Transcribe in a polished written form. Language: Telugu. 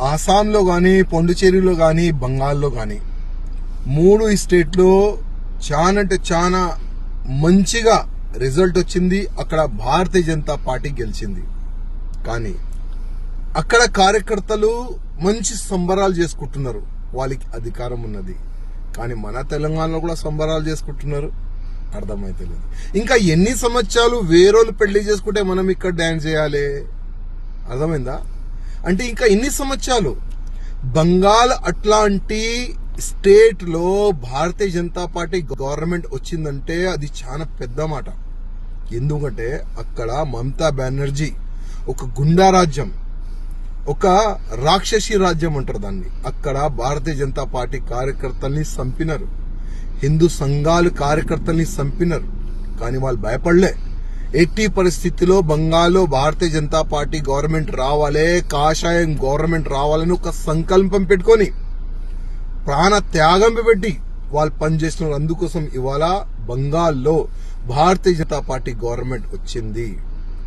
ఆసాంలో కానీ, పొండుచేరిలో కానీ, బంగాల్లో కానీ 3 స్టేట్లో చాలా అంటే చాలా మంచిగా రిజల్ట్ వచ్చింది. అక్కడ భారతీయ జనతా పార్టీ గెలిచింది. కానీ అక్కడ కార్యకర్తలు మంచి సంబరాలు చేసుకుంటున్నారు, వాళ్ళకి అధికారం ఉన్నది. కానీ మన తెలంగాణలో కూడా సంబరాలు చేసుకుంటున్నారు, అర్థమైతే లేదు. ఇంకా ఎన్ని సంవత్సరాలు వేరోళ్ళు పెళ్లి చేసుకుంటే మనం ఇక్కడ డాన్స్ చేయాలి? అర్థమైందా? అంటే ఇంకా ఎన్ని సంవత్సరాలు? బంగాల్ అట్లాంటి స్టేట్ లో భారతీయ జనతా పార్టీ గవర్నమెంట్ వచ్చిందంటే అది చాలా పెద్ద మాట. ఎందుకంటే అక్కడ మమతా బెనర్జీ ఒక గుండా రాజ్యం, ఒక రాక్షసి రాజ్యం అంటారు దాన్ని. అక్కడ భారతీయ జనతా పార్టీ కార్యకర్తల్ని చంపినారు, హిందూ సంఘాలు కార్యకర్తల్ని చంపినారు. కానీ వాళ్ళు భయపడలే. ఎట్టి పరిస్థితిలో బంగాల్లో భారతీయ జనతా పార్టీ గవర్నమెంట్ రావాలే, కాషాయం గవర్నమెంట్ రావాలని ఒక సంకల్పం పెట్టుకొని ప్రాణ త్యాగం పెట్టి వాళ్ళు పనిచేస్తున్నారు. అందుకోసం ఇవాళ బంగాల్లో భారతీయ జనతా పార్టీ గవర్నమెంట్ వచ్చింది.